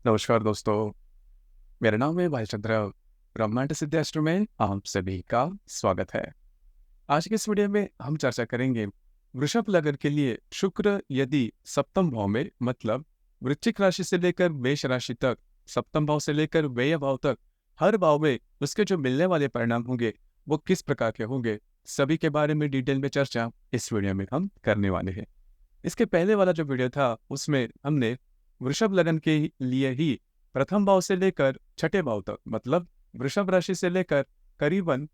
नमस्कार दोस्तों, मेरा नाम है भाईचंद्र। ब्रह्मांड सिद्धाश्रम में आप सभी का स्वागत है। आज के इस वीडियो में हम चर्चा करेंगे वृषभ लग्न के लिए शुक्र यदि सप्तम भाव में मतलब वृश्चिक राशि से लेकर मेष राशि तक, सप्तम भाव से लेकर व्यय भाव तक, हर भाव में उसके जो मिलने वाले परिणाम होंगे वो किस प्रकार के होंगे, सभी के बारे में डिटेल में चर्चा इस वीडियो में हम करने वाले हैं। इसके पहले वाला जो वीडियो था उसमें हमने वृषभ लग्न के लिए ही प्रथम भाव से लेकर छठे भाव तक मतलब वृषभ राशि से लेकर करीबन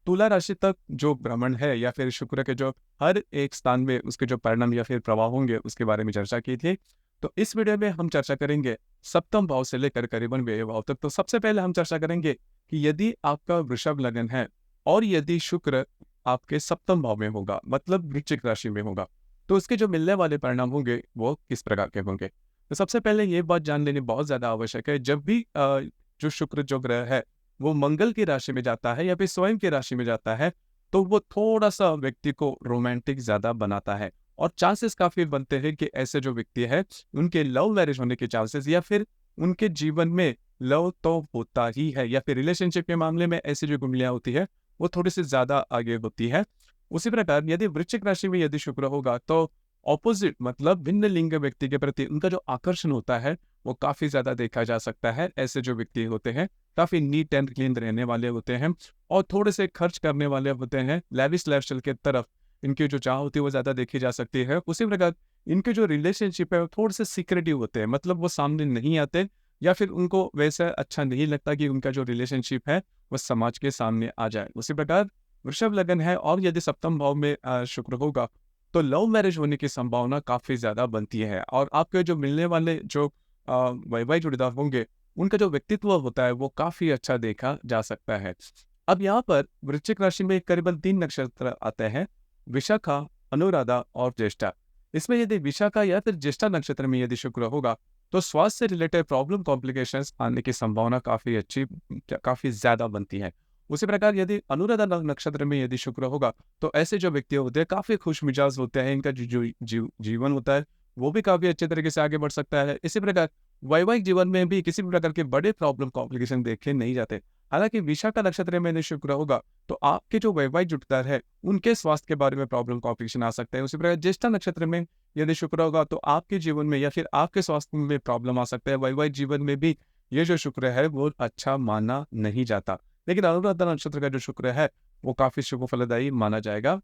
तुला राशि तक जो भ्रमण है या फिर शुक्र के जो हर एक स्थान में उसके जो परिणाम या फिर प्रभाव होंगे उसके बारे में चर्चा की थी। तो इस वीडियो में हम चर्चा करेंगे सप्तम भाव से लेकर करीबन व्यय भाव तक। तो सबसे पहले हम चर्चा करेंगे कि यदि आपका वृषभ लग्न है और यदि शुक्र आपके सप्तम भाव में होगा मतलब वृश्चिक राशि में होगा तो उसके जो मिलने वाले परिणाम होंगे वो किस प्रकार के होंगे। तो सबसे पहले ये बात जान लेनी बहुत ज्यादा आवश्यक है। जब भी जो शुक्र जो ग्रह है वो मंगल की राशि में जाता है या फिर स्वयं की राशि में जाता है तो वो थोड़ा सा व्यक्ति को रोमांटिक ज्यादा बनाता है और चांसेस काफी बनते हैं कि ऐसे जो व्यक्ति है उनके लव मैरिज होने के चांसेस या फिर उनके जीवन में लव तो होता ही है या फिर रिलेशनशिप के मामले में ऐसी जो कुंडलियां होती है वो थोड़ी सी ज्यादा आगे होती है। उसी प्रकार यदि वृश्चिक राशि में यदि शुक्र होगा तो ऑपोजिट मतलब भिन्न लिंग व्यक्ति के प्रति उनका जो आकर्षण होता है वो काफी ज्यादा देखा जा सकता है। ऐसे जो व्यक्ति होते हैं काफी नीट एंड क्लीन रहने वाले होते हैं और थोड़े से खर्च करने वाले होते हैं, लैविश लाइफस्टाइल के तरफ इनकी जो चाह होती है वो ज्यादा देखी जा सकती है। उसी प्रकार इनके जो रिलेशनशिप है वो थोड़े से सीक्रेटिव होते हैं मतलब वो सामने नहीं आते या फिर उनको वैसा अच्छा नहीं लगता कि उनका जो रिलेशनशिप है वो समाज के सामने आ जाए। उसी प्रकार वृषभ लग्न है और यदि सप्तम भाव में शुक्र होगा तो लव मैरिज होने की संभावना काफी ज्यादा बनती है और आपके जो मिलने वाले जो वैवाहिक जोड़ीदार होंगे उनका जो व्यक्तित्व होता है वो काफी अच्छा देखा जा सकता है। अब यहाँ पर वृश्चिक राशि में करीबन 3 नक्षत्र आते हैं, विशाखा, अनुराधा और ज्येष्ठा। इसमें यदि विशाखा या फिर ज्येष्ठा नक्षत्र में यदि शुक्र होगा तो स्वास्थ्य से रिलेटेड प्रॉब्लम कॉम्प्लिकेशंस आने की संभावना काफी ज्यादा बनती है। उसी प्रकार यदि अनुराधा नक्षत्र में यदि शुक्र होगा तो ऐसे जो व्यक्ति होते हैं काफी खुश मिजाज होते हैं, इनका जीवन होता है वो भी काफी अच्छे तरीके से आगे बढ़ सकता है। इसी प्रकार वैवाहिक जीवन में भी किसी भी प्रकार के बड़े प्रॉब्लम कॉम्प्लिकेशन देखे नहीं जाते। हालांकि विशाखा नक्षत्र में यदि शुक्र होगा तो आपके जो वैवाहिक जुड़ता है उनके स्वास्थ्य के बारे में प्रॉब्लम कॉम्प्लिकेशन आ सकते हैं। उसी प्रकार ज्येष्ठा नक्षत्र में यदि शुक्र होगा तो आपके जीवन में या फिर आपके स्वास्थ्य में प्रॉब्लम आ सकता है। वैवाहिक जीवन में भी ये जो शुक्र है वो अच्छा माना नहीं जाता, लेकिन अनुराधा नक्षत्र का जो शुक्र है वो काफी शुभ फलदायी माना जाएगा।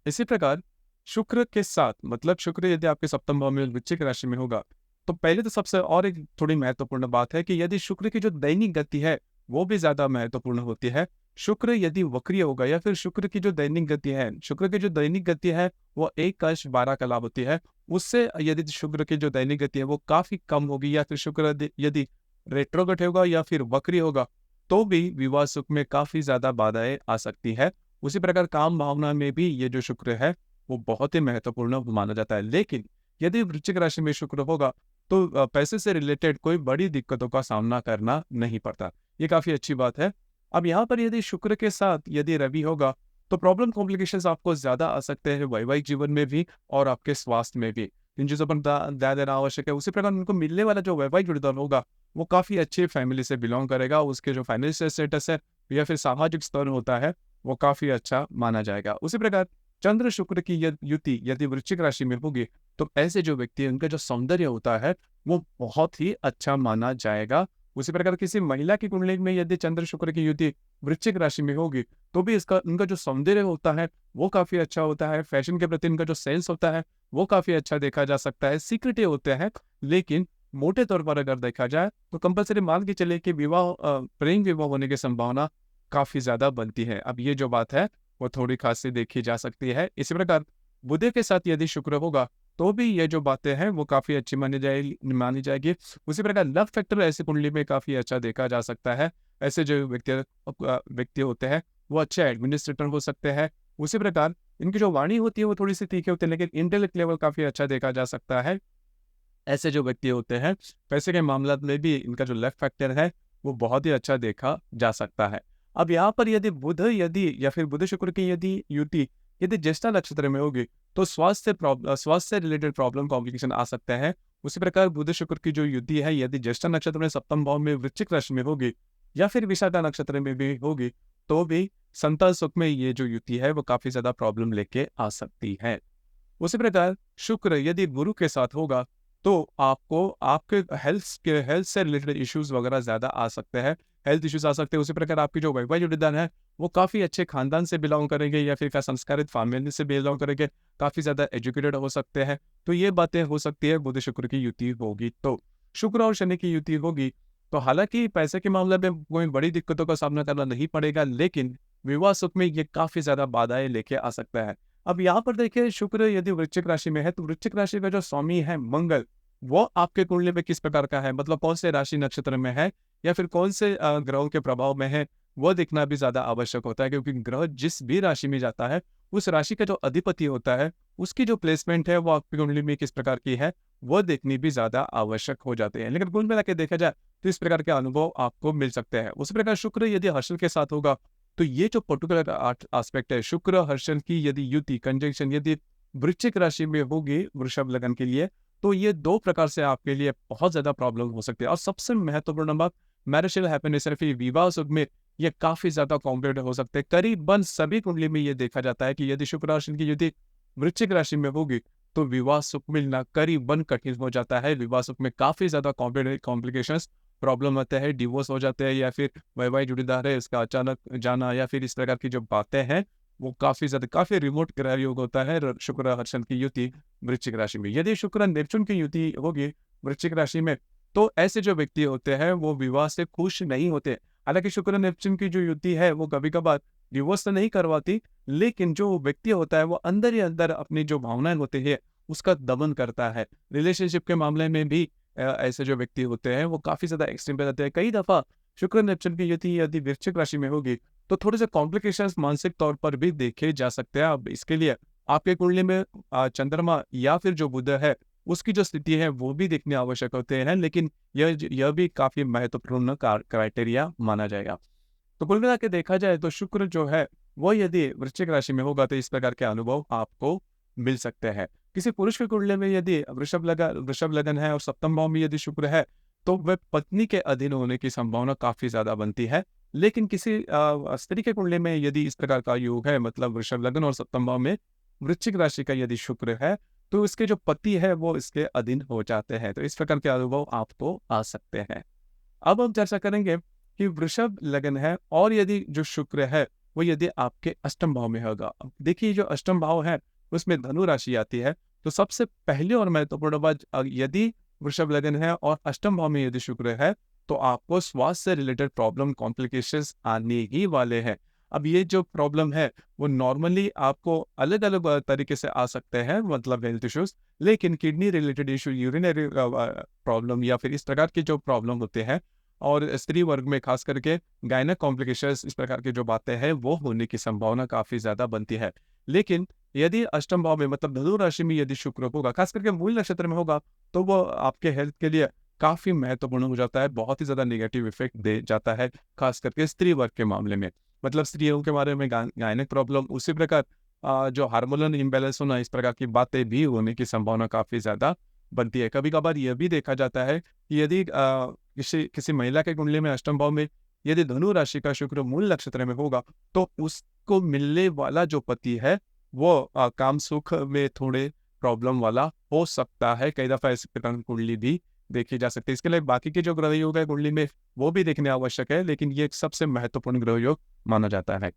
इसी प्रकार शुक्र के साथ मतलब शुक्र यदि आपके सप्तम भाव में वृश्चिक राशि में होगा तो पहले तो सबसे और एक थोड़ी महत्वपूर्ण बात है कि यदि शुक्र की जो दैनिक गति है वो भी ज्यादा महत्वपूर्ण होती है। शुक्र यदि वक्रीय होगा या फिर शुक्र की जो दैनिक गति है, शुक्र की जो दैनिक गति है वो 1/12 होती है, उससे यदि शुक्र की जो दैनिक गति है वो काफी कम होगी या फिर शुक्र यदि रेट्रोगेट होगा या फिर वक्री होगा तो भी विवाह सुख में काफी ज्यादा बाधाएं आ सकती है। उसी प्रकार काम भावना में भी ये जो शुक्र है वो बहुत ही महत्वपूर्ण माना जाता है। लेकिन यदि वृश्चिक राशि में शुक्र होगा तो पैसे से रिलेटेड कोई बड़ी दिक्कतों का सामना करना नहीं पड़ता, ये काफी अच्छी बात है। अब यहाँ पर यदि शुक्र के साथ यदि रवि होगा तो प्रॉब्लम कॉम्प्लिकेशंस आपको ज्यादा आ सकते हैं वैवाहिक जीवन में भी और आपके स्वास्थ्य में भी, इन चीजों पर ध्यान देना आवश्यक है। उसी प्रकार उनको मिलने वाला जो वैवाहिक जोड़ीदार होगा वो काफी अच्छी फैमिली से बिलोंग करेगा, उसके जो फाइनेंशियल स्टेटस है या फिर सामाजिक स्तर होता है वो काफी अच्छा माना जाएगा। उसी प्रकार चंद्र शुक्र की युति यदि वृश्चिक राशि में होगी तो ऐसे जो व्यक्ति है उनका जो सौंदर्य होता है वो बहुत ही अच्छा माना जाएगा। उसी प्रकार किसी महिला की कुंडली में यदि चंद्र शुक्र की युति वृश्चिक राशि में होगी तो भी इसका उनका जो सौंदर्य होता है वो काफी अच्छा होता है, फैशन के प्रति उनका जो सेंस होता है वो काफी अच्छा देखा जा सकता है। सीक्रेटिव होते हैं लेकिन मोटे तौर पर अगर देखा जाए तो कंपलसरी मान के चले कि प्रेम विवाह होने की संभावना काफी ज्यादा बनती है। अब ये जो बात है वो थोड़ी खासी देखी जा सकती है। इसी प्रकार बुध के साथ यदि शुक्र होगा तो भी ये जो बातें हैं वो काफी अच्छी मानी जाएगी। उसी प्रकार लव फैक्टर ऐसी कुंडली में काफी अच्छा देखा जा सकता है। ऐसे जो व्यक्ति होते हैं वो अच्छे एडमिनिस्ट्रेटर हो सकते हैं। उसी प्रकार इनकी जो वाणी होती है वो थोड़ी सी तीखी होती है लेकिन इंटेलेक्ट लेवल काफी अच्छा देखा जा सकता है। ऐसे जो व्यक्ति होते हैं पैसे के मामला में भी इनका जो लेफ्ट फैक्टर है वो बहुत ही अच्छा देखा जा सकता है। अब यहाँ पर यदि बुध यदि या फिर बुध शुक्र की यदि युति यदि ज्येष्ठा नक्षत्र में होगी तो स्वास्थ्य से रिलेटेड प्रॉब्लम कॉम्प्लिकेशन आ सकते हैं। उसी प्रकार बुध शुक्र की जो युति है यदि ज्येष्ठा नक्षत्र में सप्तम भाव में वृश्चिक राशि में होगी या फिर विशाखा नक्षत्र में भी होगी तो भी संतान सुख में ये जो युति है वो काफी ज्यादा प्रॉब्लम लेके आ सकती है। उसी प्रकार शुक्र यदि गुरु के साथ होगा तो आपको आपके हेल्थ से रिलेटेड इश्यूज वगैरह ज्यादा आ सकते हैं, हेल्थ इश्यूज आ सकते हैं। उसी प्रकार आपकी जो वैवाहिक जोड़ीदार है वो काफी अच्छे खानदान से बिलोंग करेंगे या फिर का संस्कारित फैमिली से बिलोंग करेंगे, काफी ज्यादा एजुकेटेड हो सकते हैं। तो ये बातें हो सकती है बुध शुक्र की युति होगी तो। शुक्र और शनि की युति होगी तो हालांकि पैसे के मामले में कोई बड़ी दिक्कतों का सामना करना नहीं पड़ेगा, लेकिन विवाह सुख में ये काफी ज्यादा बाधाएं लेके आ सकता है। अब यहाँ पर देखिए शुक्र यदि वृश्चिक राशि में है तो वृश्चिक राशि का जो स्वामी है मंगल वो आपके कुंडली में किस प्रकार का है, मतलब कौन से राशि नक्षत्र में है या फिर कौन से ग्रहों के प्रभाव में है, वो देखना भी ज्यादा आवश्यक होता है। क्योंकि ग्रह जिस भी राशि में जाता है उस राशि का जो अधिपति होता है उसकी जो प्लेसमेंट है वो आपकी कुंडली में किस प्रकार की है वो देखनी भी ज्यादा आवश्यक हो जाते हैं। लेकिन कुल मिला के देखा जाए तो इस प्रकार के अनुभव आपको मिल सकते हैं। उसी प्रकार शुक्र यदि हर्षल के साथ होगा तो ये जो पर्टिकुलर एस्पेक्ट है शुक्र हर्षल की यदि युति कंजंक्शन यदि वृश्चिक राशि में होगी वृषभ लगन के लिए तो ये दो प्रकार से आपके लिए बहुत ज्यादा प्रॉब्लम हो सकती है। और सबसे महत्वपूर्ण बात मैरिटल हैप्पीनेस विवाह सुख में ये काफी ज्यादा कॉम्प्लिकेटेड हो सकते हैं। करीबन सभी कुंडली में ये देखा जाता है कि यदि शुक्र राशि की यदि वृश्चिक राशि में होगी तो विवाह सुख मिलना करीबन कठिन हो जाता है। विवाह सुख में काफी ज्यादा कॉम्प्लिकेशंस प्रॉब्लम आते हैं, डिवोर्स हो जाते हैं या फिर वैवाहिक जुड़ीदार है इसका अचानक जाना या फिर इस प्रकार की जो बातें हैं वो काफी रिमोट ग्रह योग होता है शुक्र हर्षण की युति वृश्चिक राशि में। यदि शुक्र नेपचून की युति होगी वृश्चिक राशि में तो ऐसे जो व्यक्ति होते हैं वो विवाह से खुश नहीं होते। हालांकि शुक्र नेपचून की जो युति है वो कभी कभार डिवोर्स तो नहीं करवाती, लेकिन जो व्यक्ति होता है वो अंदर ही अंदर अपनी जो भावनाएं होती है उसका दमन करता है। रिलेशनशिप के मामले में भी ऐसे जो व्यक्ति होते हैं वो काफी ज्यादा एक्सट्रीम पे जाते हैं। कई दफा शुक्र नेपचून की युति यदि वृश्चिक राशि में होगी तो थोड़े से कॉम्प्लिकेशंस मानसिक तौर पर भी देखे जा सकते हैं। अब इसके लिए आपके कुंडली में चंद्रमा या फिर जो बुध है उसकी जो स्थिति है वो भी देखने आवश्यक होते हैं, लेकिन यह भी काफी महत्वपूर्ण क्राइटेरिया माना जाएगा। तो कुल मिला के देखा जाए तो शुक्र जो है वो यदि वृश्चिक राशि में होगा तो इस प्रकार के अनुभव आपको मिल सकते हैं। किसी पुरुष के कुंडली में यदि वृषभ लगन है और सप्तम भाव में यदि शुक्र है तो वह पत्नी के अधीन होने की संभावना काफी ज्यादा बनती है। लेकिन किसी स्त्री के कुंडली में यदि इस प्रकार का योग है, मतलब वृषभ लगन और सप्तम भाव में वृश्चिक राशि का यदि शुक्र है तो इसके जो पति है वो इसके अधीन हो जाते हैं। तो इस प्रकार के अनुभव आपको आ सकते हैं। अब हम चर्चा करेंगे कि वृषभ लगन है और यदि जो शुक्र है वो यदि आपके अष्टम भाव में होगा। देखिए जो अष्टम भाव है उसमें धनु राशि आती है। तो सबसे पहले और महत्वपूर्ण बात यदि वृषभ लगन है और अष्टम भाव में यदि शुक्र है तो आपको स्वास्थ्य से रिलेटेड प्रॉब्लम कॉम्प्लिकेशंस आने ही वाले हैं। अब ये जो प्रॉब्लम है वो नॉर्मली आपको अलग अलग तरीके से आ सकते हैं, मतलब हेल्थ इश्यूज, लेकिन kidney related issue, urinary problem या फिर इस प्रकार की जो प्रॉब्लम होते हैं और स्त्री वर्ग में खास करके गायनक कॉम्प्लिकेशंस इस प्रकार की जो बातें हैं वो होने की संभावना काफी ज्यादा बनती है। लेकिन यदि अष्टम भाव में मतलब धनु राशि में यदि शुक्र होगा खास करके मूल नक्षत्र में होगा तो वो आपके हेल्थ के लिए काफी महत्वपूर्ण हो जाता है, बहुत ही ज्यादा नेगेटिव इफेक्ट दे जाता है खास करके स्त्री वर्ग के मामले में। मतलब स्त्रियों के बारे में गायनिक प्रॉब्लम, उसी प्रकार जो हार्मोनल इम्बैलेंस होना, इस प्रकार की बातें भी होने की संभावना काफी ज्यादा बनती है। कभी कभार यह भी देखा जाता है कि यदि किसी महिला के कुंडली में अष्टम भाव में यदि धनु राशि का शुक्र मूल नक्षत्र में होगा तो उसको मिलने वाला जो पति है वो काम सुख में थोड़े प्रॉब्लम वाला हो सकता है। कई दफा ऐसी प्रकार की कुंडली भी देखी जा सकती है। इसके लिए बाकी के जो ग्रह योग है कुंडली में वो भी देखने आवश्यक है, लेकिन ये एक सबसे महत्वपूर्ण ग्रह योग माना जाता है।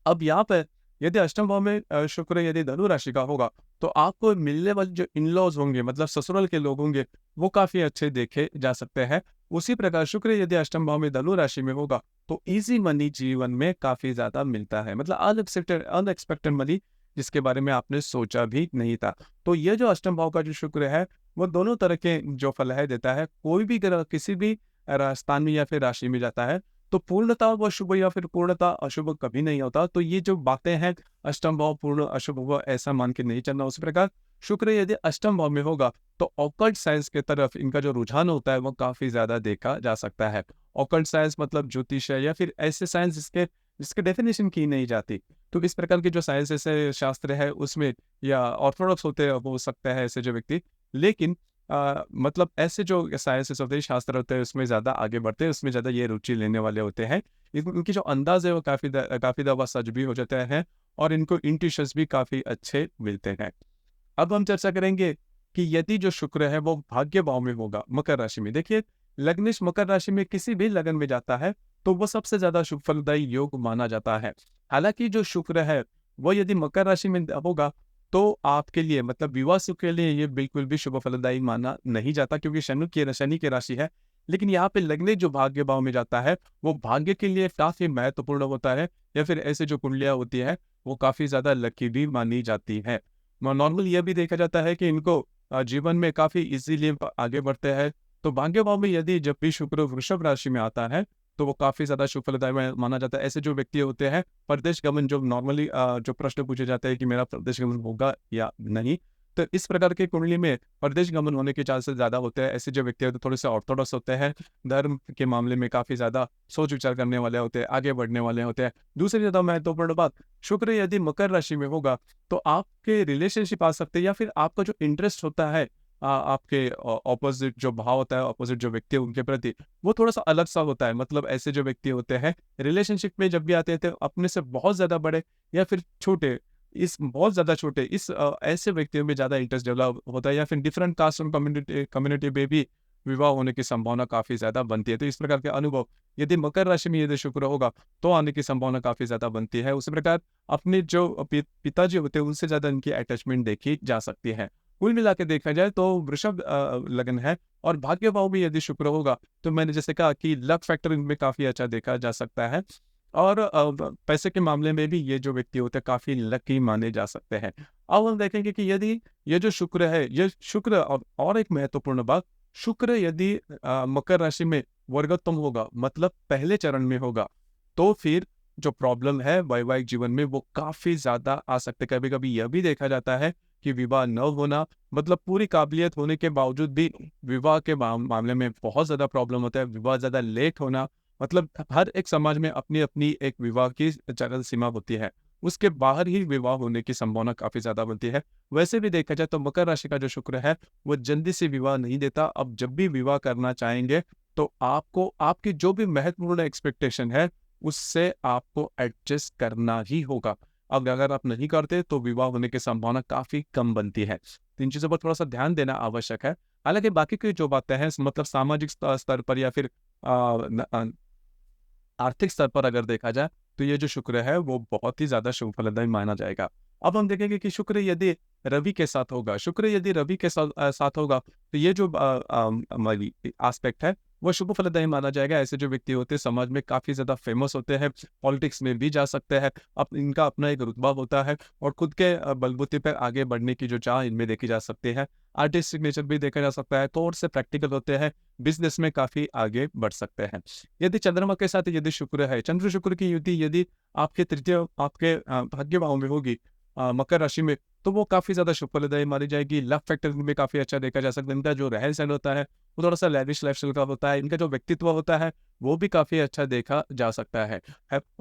अब यहाँ पर यदि अष्टम भाव में शुक्र यदि धनु राशि का होगा तो आपको मिलने वाले जो इन-लॉज होंगे, मतलब ससुराल के लोग होंगे, वो काफी अच्छे देखे जा सकते हैं। उसी प्रकार शुक्र यदि अष्टम भाव में धनु राशि में होगा तो इजी मनी जीवन में काफी ज्यादा मिलता है, मतलब अनएक्सपेक्टेड मनी जिसके बारे में आपने सोचा भी नहीं था। तो ये जो अष्टम भाव का जो शुक्र है वो दोनों तरह के जो फल है देता है। कोई भी ग्रह किसी भी स्थान में या फिर राशि में जाता है तो पूर्णता व शुभ या फिर पूर्णता अशुभ कभी नहीं होता। तो ये जो बातें हैं अष्टम भाव पूर्ण अशुभ हुआ ऐसा मान के नहीं चलना। उसी प्रकार शुक्र यदि अष्टम भाव में होगा तो ऑकल्ट साइंस के तरफ इनका जो रुझान होता है वो काफी ज्यादा देखा जा सकता है। ऑकल्ट साइंस मतलब ज्योतिष है या फिर ऐसे साइंस जिसके डेफिनेशन की नहीं जाती। तो इस प्रकार के जो साइंस ऐसे शास्त्र है उसमें या ऑर्थोडॉक्स होते हो सकता है ऐसे जो व्यक्ति, लेकिन मतलब ऐसे जो साइंसेस होते हैं, शास्त्र होते हैं, उसमें ज़्यादा आगे बढ़ते हैं, उसमें ज़्यादा ये रुचि लेने वाले होते हैं। इनकी जो अंदाज़ है वो काफ़ी दफ़ा सच भी हो जाता है और इनको इंट्यूशंस भी काफ़ी अच्छे मिलते हैं। अब हम चर्चा करेंगे कि यदि जो शुक्र है वो भाग्य भाव में होगा मकर राशि में। देखिए, लग्नेश मकर राशि में किसी भी लगन में जाता है तो वो सबसे ज्यादा शुभ फलदायी योग माना जाता है। हालांकि जो शुक्र है वो यदि मकर राशि में होगा तो आपके लिए मतलब विवाह सुख के लिए ये बिल्कुल भी शुभ फलदायी माना नहीं जाता, क्योंकि शनि की राशि है। लेकिन यहाँ पे लग्नेश जो भाग्य भाव में जाता है वो भाग्य के लिए काफी महत्वपूर्ण होता है, या फिर ऐसे जो कुंडलियां होती है वो काफी ज्यादा लकी भी मानी जाती है। नॉर्मल यह भी देखा जाता है कि इनको जीवन में काफी इजीली आगे बढ़ते हैं। तो भाग्य भाव में यदि जब भी शुक्र वृषभ राशि में आता है तो वो काफी ज्यादा शुभ फलदायी माना जाता है। ऐसे जो व्यक्ति होते हैं प्रदेश गमन, जो नॉर्मली जो प्रश्न पूछे जाते हैं कि मेरा प्रदेश गमन होगा या नहीं, तो इस प्रकार की कुंडली में प्रदेश गमन होने के चांसेस ज्यादा होते हैं। ऐसे जो व्यक्ति होते हैं थोड़े से ऑर्थोडॉक्स होते हैं, धर्म के मामले में काफी ज्यादा सोच विचार करने वाले होते हैं, आगे बढ़ने वाले होते हैं। दूसरी ज्यादा महत्वपूर्ण बात, शुक्र यदि मकर राशि में होगा तो आपके रिलेशनशिप आ सकते हैं, या फिर आपका जो इंटरेस्ट होता है आपके ऑपोजिट जो भाव होता है, ऑपोजिट जो व्यक्ति है उनके प्रति, वो थोड़ा सा अलग सा होता है। मतलब ऐसे जो व्यक्ति होते हैं रिलेशनशिप में जब भी आते हैं तो अपने से बहुत ज्यादा बड़े या फिर छोटे, इस बहुत ज्यादा छोटे इस ऐसे व्यक्तियों में ज्यादा इंटरेस्ट डेवलप होता है, या फिर डिफरेंट कास्ट और कम्युनिटी में भी विवाह होने की संभावना काफी ज्यादा बनती है। तो इस प्रकार के अनुभव यदि मकर राशि में यदि शुक्र होगा तो आने की संभावना काफी ज्यादा बनती है। उसी प्रकार अपने जो पिताजी होते हैं उनसे ज्यादा इनकी अटैचमेंट देखी जा सकती है। कुल मिला के देखा जाए तो वृषभ लगन है और भाग्य भाव भी यदि शुक्र होगा तो मैंने जैसे कहा कि लक फैक्टर इनमें काफी अच्छा देखा जा सकता है। और पैसे के मामले में भी ये जो व्यक्ति होते हैं काफी लकी माने जा सकते हैं। अब हम देखेंगे कि यदि ये जो शुक्र है, ये शुक्र और एक महत्वपूर्ण बात, शुक्र यदि मकर राशि में वर्गोत्तम होगा मतलब पहले चरण में होगा तो फिर जो प्रॉब्लम है वैवाहिक जीवन में वो काफी ज्यादा आ सकते। कभी कभी यह भी देखा जाता है कि विवाह न होना, मतलब पूरी काबिलियत होने के बावजूद भी विवाह के मामले में बहुत ज्यादा प्रॉब्लम होता है। विवाह ज्यादा लेट होना, मतलब हर एक समाज में अपनी अपनी एक विवाह की चरम सीमा होती है, उसके बाहर ही विवाह होने की संभावना काफी ज्यादा बनती है। वैसे भी देखा जाए तो मकर राशि का जो शुक्र है वो जल्दी से विवाह नहीं देता। अब जब भी विवाह करना चाहेंगे तो आपको आपकी जो भी महत्वपूर्ण एक्सपेक्टेशन है उससे आपको एडजस्ट करना ही होगा। अब अगर आप नहीं करते तो विवाह होने की संभावना काफी कम बनती है। तो इन चीजों पर थोड़ा सा ध्यान देना आवश्यक है। हालांकि बाकी की जो बातें हैं मतलब सामाजिक स्तर पर या फिर आर्थिक स्तर पर अगर देखा जाए तो ये जो शुक्र है वो बहुत ही ज्यादा शुभ फलदायी माना जाएगा। अब हम देखेंगे कि शुक्र यदि रवि के साथ होगा, शुक्र यदि रवि के साथ होगा तो ये जो हमारी एस्पेक्ट है वो शुभ फलदायी माना जाएगा। ऐसे जो व्यक्ति होते हैं समाज में काफी ज्यादा फेमस होते हैं, पॉलिटिक्स में भी जा सकते हैं, अब इनका अपना एक रुतबा होता है और खुद के बलबूते पर आगे बढ़ने की जो चाह इनमें देखी जा सकती है। आर्टिस्टिक नेचर भी देखा जा सकता है, थोड़े से प्रैक्टिकल होते हैं, बिजनेस में काफी आगे बढ़ सकते हैं। यदि चंद्रमा के साथ यदि शुक्र है, चंद्र शुक्र की युति यदि आपके तृतीय आपके भाग्य भाव में होगी मकर राशि में, तो वो काफी ज्यादा शुभ फलदायी मानी जाएगी। लक फैक्टर में काफी अच्छा देखा जा सकता है। इनका जो रहन सहन होता है वो थोड़ा सा लैविश लाइफस्टाइल का होता है। इनका जो व्यक्तित्व होता है वो भी काफी अच्छा देखा जा सकता है।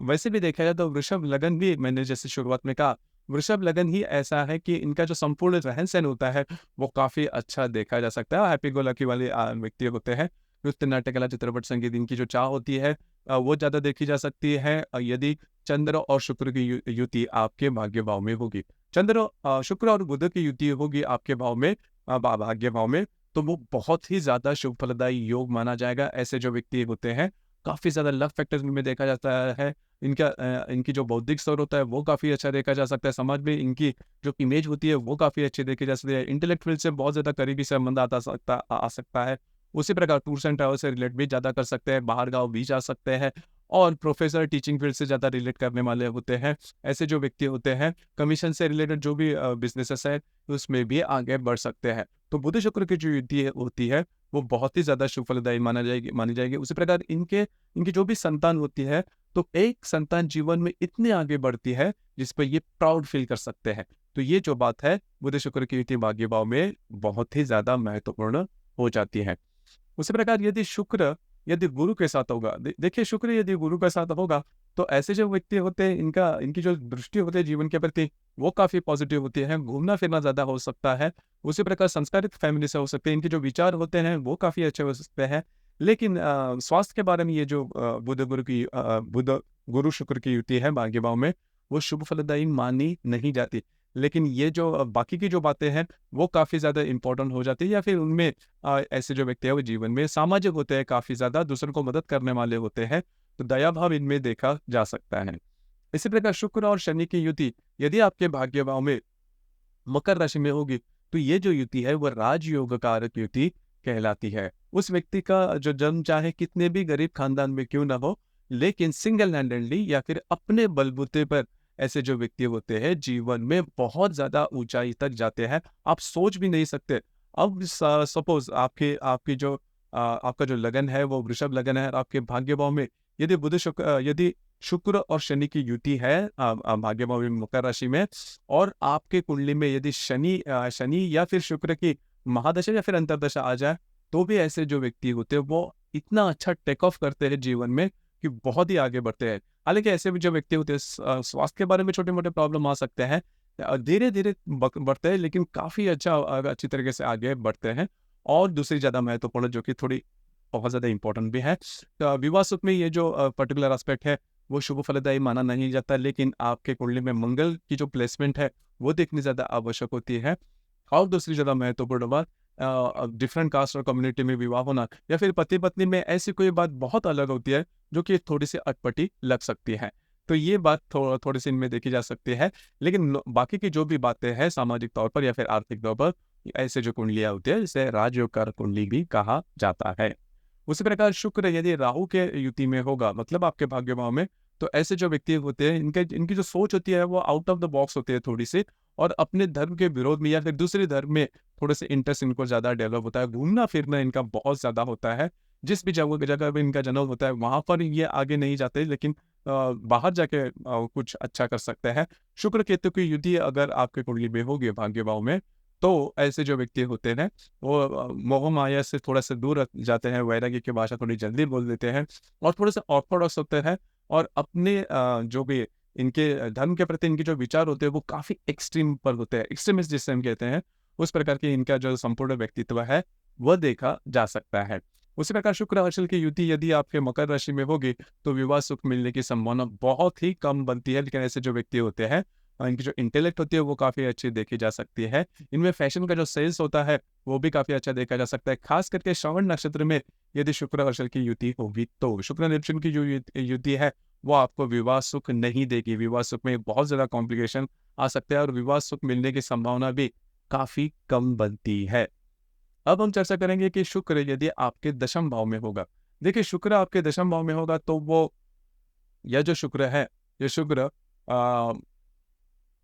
वैसे भी देखा जाए तो वृषभ लगन भी, मैंने जैसे शुरुआत में कहा, वृषभ लगन ही ऐसा है कि इनका जो संपूर्ण रहन सहन होता है वो काफी अच्छा देखा जा सकता है। हैप्पी गो लकी वाले व्यक्ति होते हैं। नृत्य नाट्य कला चित्रपट संगीत इनकी जो चाह होती है वो ज्यादा देखी जा सकती है यदि चंद्र और शुक्र की युति आपके भाग्य भाव में होगी। चंद्र शुक्र और बुध की युति होगी आपके भाव में, भाग्य भाव में, तो वो बहुत ही ज्यादा शुभ फलदायी योग माना जाएगा। ऐसे जो व्यक्ति होते हैं काफी ज्यादा लक फैक्टर में देखा जाता है। इनकी जो बौद्धिक स्तर होता है वो काफी अच्छा देखा जा सकता है। समाज में इनकी जो इमेज होती है वो काफी अच्छी देखी जा सकती है। इंटेलेक्चुअल से बहुत ज्यादा करीबी संबंध आ सकता है। उसी प्रकार टूर्स एंड ट्रैवल से रिलेट भी ज्यादा कर सकते हैं, बाहर गाँव भी जा सकते हैं और प्रोफेसर टीचिंग फील्ड से ज्यादा रिलेट करने वाले होते हैं। ऐसे जो व्यक्ति होते हैं कमीशन से रिलेटेड जो भी बिजनेसेस है उसमें भी आगे बढ़ सकते हैं। तो बुध शुक्र की जो युति होती है वो बहुत ही ज्यादा शुभ फलदायी मानी जाएगी। उसी प्रकार इनकी जो भी संतान होती है तो एक संतान जीवन में इतने आगे बढ़ती है जिस पर ये प्राउड फील कर सकते हैं। तो ये जो बात है बुध शुक्र की युति भाग्य भाव में बहुत ही ज्यादा महत्वपूर्ण हो जाती है। उसी प्रकार यदि गुरु के साथ होगा, देखिए शुक्र यदि गुरु के साथ होगा तो ऐसे जो व्यक्ति होते हैं इनकी जो दृष्टि होती है जीवन के प्रति वो काफी पॉजिटिव होती है। घूमना फिरना ज्यादा हो सकता है, उसी प्रकार संस्कारित फैमिली से हो सकते हैं, इनके जो विचार होते हैं वो काफ़ी अच्छे हो सकते हैं। लेकिन स्वास्थ्य के बारे में ये जो बुध गुरु शुक्र की युति है भाग्य भाव में, वो शुभ फलदायी मानी नहीं जाती। लेकिन ये जो बाकी की जो बातें हैं, वो काफ़ी ज़्यादा इम्पोर्टेंट हो जाती है, या फिर उनमें ऐसे जो व्यक्ति है वो जीवन में सामाजिक होते हैं, काफ़ी ज़्यादा दूसरों को मदद करने वाले होते हैं, तो दया भाव इनमें देखा जा सकता है। इसी प्रकार शुक्र और शनि की युति यदि आपके भाग्य भाव में मकर राशि में होगी, तो ये जो युति है वो राजयोग कारक युति कहलाती है। उस व्यक्ति का जो जन्म चाहे कितने भी गरीब खानदान में क्यों ना हो, लेकिन सिंगल हैंडेडली या फिर अपने बलबूते पर ऐसे जो व्यक्ति होते हैं जीवन में बहुत ज्यादा ऊंचाई तक जाते हैं, आप सोच भी नहीं सकते। अब सपोज आपकी जो आपका जो लगन है वो वृषभ लगन है, और आपके भाग्य भाव में यदि शुक्र और शनि की युति है भाग्य भाव में मकर राशि में, और आपके कुंडली में यदि शनि या फिर शुक्र की महादशा या फिर अंतर्दशा आ जाए, तो भी ऐसे जो व्यक्ति होते हैं वो इतना अच्छा टेक ऑफ करते हैं जीवन में कि बहुत ही आगे बढ़ते हैं। हालांकि ऐसे भी जो व्यक्ति होते हैं स्वास्थ्य के बारे में छोटे मोटे प्रॉब्लम आ सकते हैं, धीरे धीरे बढ़ते हैं, लेकिन काफी अच्छी तरीके से आगे बढ़ते हैं। और दूसरी ज्यादा महत्वपूर्ण जो कि थोड़ी बहुत ज्यादा इंपॉर्टेंट भी है, विवाह सुख में ये जो पर्टिकुलर एस्पेक्ट है वो शुभ फलदायी माना नहीं जाता, लेकिन आपके कुंडली में मंगल की जो प्लेसमेंट है वो देखनी ज्यादा आवश्यक होती है। और दूसरी ज्यादा महत्वपूर्ण बात, डिफरेंट कास्ट और कम्युनिटी में विवाह होना, या फिर पति पत्नी में ऐसी कोई बात बहुत अलग होती है जो कि थोड़ी सी अटपटी लग सकती है, तो ये बात थोड़ी सी इनमें देखी जा सकती है। लेकिन बाकी की जो भी बातें हैं सामाजिक तौर पर या फिर आर्थिक तौर पर, ऐसे जो कुंडलियां होती है जिसे राजयोग कारक कुंडली भी कहा जाता है। उसी प्रकार शुक्र यदि राहु के युति में होगा, मतलब आपके भाग्य भाव में, तो ऐसे जो व्यक्ति होते हैं इनकी जो सोच होती है वो आउट ऑफ द बॉक्स होती है थोड़ी सी, और अपने धर्म के विरोध में या फिर दूसरे धर्म में थोड़े से इंटरेस्ट इनको ज्यादा डेवलप होता है। घूमना फिरना इनका बहुत ज्यादा होता है, जिस भी जगह जगह पे इनका जन्म होता है वहां पर ये आगे नहीं जाते, लेकिन बाहर जाके कुछ अच्छा कर सकते हैं। शुक्र केतु की युति अगर आपके कुंडली में होगी भाग्य भाव में, तो ऐसे जो व्यक्ति होते हैं वो मोह माया से थोड़ा सा दूर जाते हैं, वैराग्य की भाषा थोड़ी जल्दी बोल देते हैं, और थोड़े से ऑर्थोडॉक्स होते हैं, और अपने जो भी इनके धर्म के प्रति इनके जो विचार होते हैं वो काफी एक्सट्रीम पर होते हैं, एक्सट्रीमिस्ट जिसे हम कहते हैं, उस प्रकार के इनका जो संपूर्ण व्यक्तित्व है वह देखा जा सकता है। उसी प्रकार शुक्र हर्षल की युति यदि आपके मकर राशि में होगी, तो विवाह सुख मिलने की संभावना बहुत ही कम बनती है। लेकिन ऐसे जो व्यक्ति होते हैं इनकी जो इंटेलेक्ट होती है वो काफी अच्छी देखी जा सकती है। इनमें फैशन का जो सेल्स होता है वो भी काफी अच्छा देखा जा सकता है, खास करके श्रवण नक्षत्र में यदि शुक्र हर्षल की युति होगी। तो शुक्र नेपच्यून की जो युति है वो आपको विवाह सुख नहीं देगी, विवाह सुख में बहुत ज्यादा कॉम्प्लिकेशन आ सकते हैं, और विवाह सुख मिलने की संभावना भी काफी कम बनती है। अब हम चर्चा करेंगे कि शुक्र यदि आपके दशम भाव में होगा। देखिए शुक्र आपके दशम भाव में होगा तो वो, यह जो शुक्र है, ये शुक्र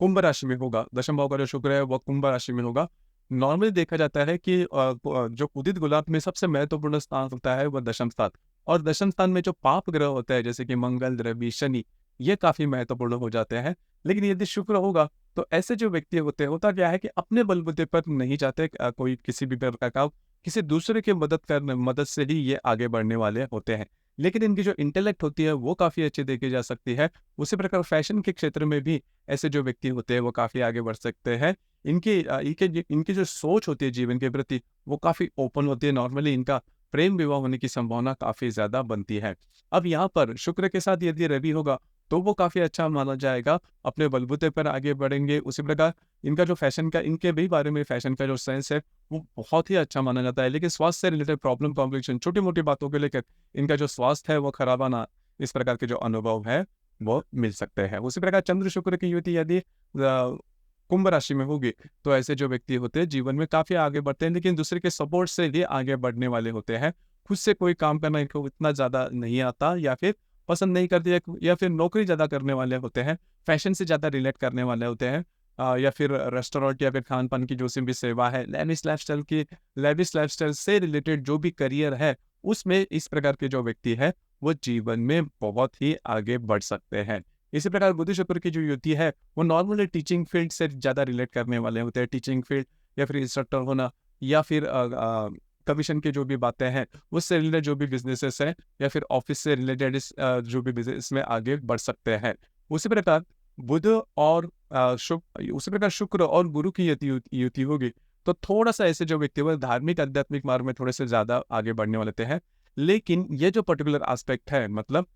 कुंभ राशि में होगा, दशम भाव का जो शुक्र है वह कुंभ राशि में होगा। नॉर्मली देखा जाता है कि जो उदित गुलाब में सबसे महत्वपूर्ण स्थान होता है वह दशम स्थान, और दशम स्थान में जो पाप ग्रह होता है जैसे कि मंगल, रवि, शनि, ये काफी महत्वपूर्ण हो जाते हैं। लेकिन यदि शुक्र होगा तो ऐसे जो व्यक्ति होते हैं, होता क्या है कि अपने बलबूते पर नहीं जाते, कोई किसी भी प्रकार का किसी दूसरे की मदद से ही ये आगे बढ़ने वाले होते हैं। लेकिन इनकी जो इंटेलेक्ट होती है वो काफी अच्छी देखी जा सकती है। उसी प्रकार फैशन के क्षेत्र में भी ऐसे जो व्यक्ति होते हैं वो काफी आगे बढ़ सकते हैं। इनकी जो सोच होती है जीवन के प्रति वो काफी ओपन होती है। नॉर्मली इनका प्रेम विवाह होने की संभावना काफी ज्यादा बनती है। अब यहाँ पर शुक्र के साथ यदि रवि होगा तो वो काफी अच्छा माना जाएगा, अपने बलबूते पर आगे बढ़ेंगे। उसी प्रकार इनका जो फैशन का, इनके भी बारे में फैशन का जो सेंस है वो बहुत ही अच्छा माना जाता है। लेकिन स्वास्थ्य से रिलेटेड प्रॉब्लम, कॉम्प्लिकेशन, छोटी मोटी बातों को लेकर इनका जो स्वास्थ्य है वो खराब आना, इस प्रकार के जो अनुभव है वो मिल सकते हैं। उसी प्रकार चंद्र शुक्र की युति यदि कुंभ राशि में होगी तो ऐसे जो व्यक्ति होते हैं जीवन में काफी आगे बढ़ते हैं, लेकिन दूसरे के सपोर्ट से ही आगे बढ़ने वाले होते हैं। खुद से कोई काम करना इनको इतना ज्यादा नहीं आता, या फिर पसंद नहीं करते, या फिर नौकरी ज्यादा करने वाले होते हैं, फैशन से ज्यादा रिलेट करने वाले होते हैं, या फिर रेस्टोरेंट या फिर खान पान की जो सी भी सेवा है, लेविश लाइफस्टाइल से रिलेटेड जो भी करियर है, उसमें इस प्रकार के जो व्यक्ति है वो जीवन में बहुत ही आगे बढ़ सकते हैं। इसी प्रकार बुध शुक्र की जो युति है वो नॉर्मली टीचिंग फील्ड से ज्यादा रिलेट करने वाले होते हैं, टीचिंग फील्ड या फिर इंस्ट्रक्टर होना, या फिर कमीशन की जो भी बातें हैं उससे रिलेटेड जो भी बिजनेसेस हैं, या फिर ऑफिस से रिलेटेड जो भी बिजनेस में आगे बढ़ सकते हैं। उसी प्रकार बुध और उसी प्रकार शुक्र और गुरु की युति होगी तो थोड़ा-सा ऐसे जो व्यक्ति वो धार्मिक आध्यात्मिक मार्ग में थोड़े से ज़्यादा आगे बढ़ने वाले हैं। लेकिन ये जो पर्टिकुलर एस्पेक्ट है मतलब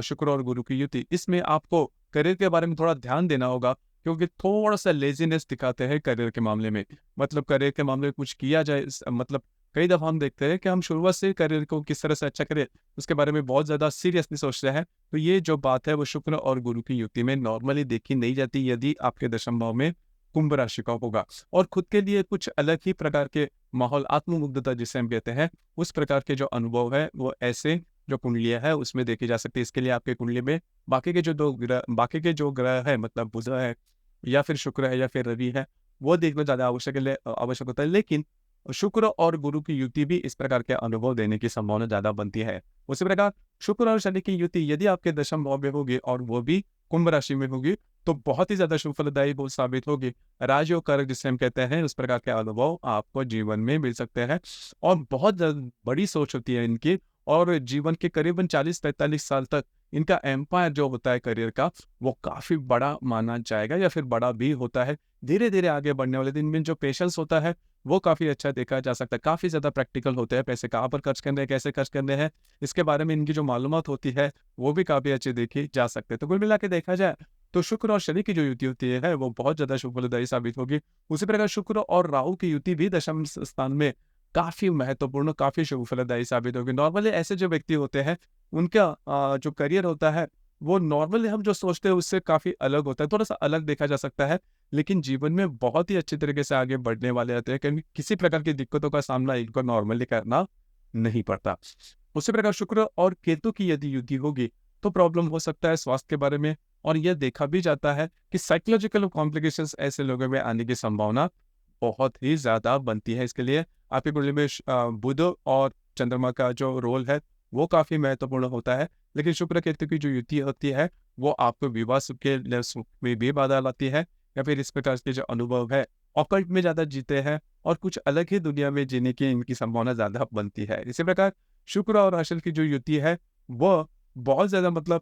शुक्र और गुरु की युति, इसमें आपको करियर के बारे में थोड़ा ध्यान देना होगा क्योंकि थोड़ा-सा लेज़ीनेस दिखाते हैं करियर के मामले में। मतलब करियर के मामले में कुछ किया जाए मतलब कई दफ़ा हम देखते हैं कि हम शुरुआत से करियर को किस तरह से अच्छा करें, उसके बारे में बहुत ज़्यादा सीरियसली सोचते हैं। तो ये जो बात है वो शुक्र और गुरु की युति में नॉर्मली देखी नहीं जाती यदि आपके दशम भाव में कुंभ राशि का होगा। और खुद के लिए कुछ अलग ही प्रकार के माहौल आत्ममुग्धता जिसे हम कहते हैं, उस प्रकार के जो अनुभव है वो ऐसे जो कुंडलियाँ है उसमें देखी जा सकती है। इसके लिए आपके कुंडली में बाकी के जो ग्रह है मतलब बुध है या फिर शुक्र है या फिर रवि है, वो देखना ज़्यादा आवश्यक होता है। लेकिन शुक्र और गुरु की युति भी इस प्रकार के अनुभव देने की संभावना ज़्यादा बनती है। उसी प्रकार शुक्र और शनि की युति यदि आपके दशम भाव में होगी और वो भी कुंभ राशि में होगी, तो बहुत ही ज़्यादा शुभ फलदायी वो साबित होगी। राजयोग कारक जिसे हम कहते हैं, उस प्रकार के अनुभव आपको जीवन में मिल सकते हैं और बहुत बड़ी सोच होती है इनकी और जीवन के करीबन 40-45 साल तक इनका एम्पायर जो होता है करियर का, वो काफ़ी बड़ा माना जाएगा या फिर बड़ा भी होता है। धीरे-धीरे आगे बढ़ने वाले दिन में जो पेशेंस होता है, वो काफ़ी अच्छा देखा जा सकता है। काफ़ी ज़्यादा प्रैक्टिकल होते हैं, पैसे कहाँ पर खर्च करने हैं, कैसे खर्च करने हैं, इसके बारे में इनकी जो मालूमात होती है, वो भी काफ़ी अच्छी देखी जा सकते हैं। तो कुल मिला के देखा जाए, तो शुक्र और शनि की जो युति होती है, वो बहुत ज़्यादा शुभ फलदायी साबित होगी। उसी प्रकार शुक्र और राहु की युति भी दशम स्थान में काफ़ी महत्वपूर्ण, काफ़ी शुभ फलदायी साबित होगी। नॉर्मली ऐसे जो व्यक्ति होते हैं, उनका जो करियर होता है, वो नॉर्मली हम जो सोचते हैं उससे काफ़ी अलग होता है, थोड़ा-सा अलग देखा जा सकता है, लेकिन जीवन में बहुत ही अच्छी तरीके से आगे बढ़ने वाले रहते हैं क्योंकि किसी प्रकार की दिक्कतों का सामना इनको नॉर्मली करना नहीं पड़ता। उसी प्रकार शुक्र और केतु की यदि युति होगी, तो प्रॉब्लम हो सकता है स्वास्थ्य के बारे में और यह देखा भी जाता है कि साइकोलॉजिकल कॉम्प्लिकेशंस ऐसे लोगों में आने की संभावना बहुत ही ज़्यादा बनती है। इसके लिए आपकी कुंडली में बुध और चंद्रमा का जो रोल है, वो काफ़ी महत्वपूर्ण होता है। लेकिन शुक्र केतु की जो युति होती है, वो आपको विवाह सुख में भी बाधा लाती है या फिर इस प्रकार के जो अनुभव है, ऑकल्ट में ज़्यादा जीते हैं और कुछ अलग ही दुनिया में जीने की इनकी संभावना ज़्यादा बनती है। इसी प्रकार शुक्र और राशि की जो युति है, वो बहुत ज़्यादा मतलब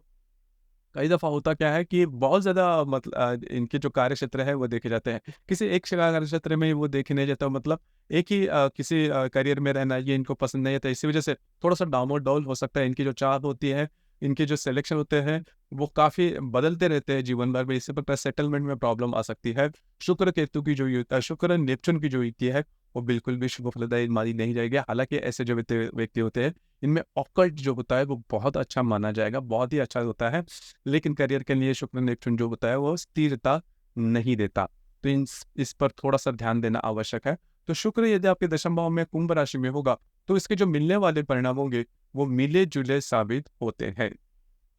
कई दफ़ा होता क्या है कि बहुत ज़्यादा इनके जो कार्यक्षेत्र है वो देखे जाते हैं। किसी एक कार्यक्षेत्र में वो देखे नहीं जाता मतलब एक ही किसी करियर में रहना ये इनको पसंद नहीं आता। इसी वज़ह से थोड़ा-सा डामाडोल हो सकता है। इनकी जो चाह होती है, इनके जो सिलेक्शन होते हैं, वो काफ़ी बदलते रहते हैं जीवन भर में। इसी प्रकार सेटलमेंट में प्रॉब्लम आ सकती है। शुक्र नेपच्यून की जो युति है, वो बिल्कुल भी शुभ फलदायी मानी नहीं जाएगी। हालाँकि ऐसे जो व्यक्ति होते हैं, इनमें ऑकल्ट जो होता है वो बहुत अच्छा माना जाएगा, बहुत ही अच्छा होता है। लेकिन करियर के लिए शुक्र नेपच्यून जो होता है वो स्थिरता नहीं देता। तो इस पर थोड़ा-सा ध्यान देना आवश्यक है। तो शुक्र यदि आपके दशम भाव में कुंभ राशि में होगा, तो इसके जो मिलने वाले परिणाम होंगे, वो मिले-जुले साबित होते हैं।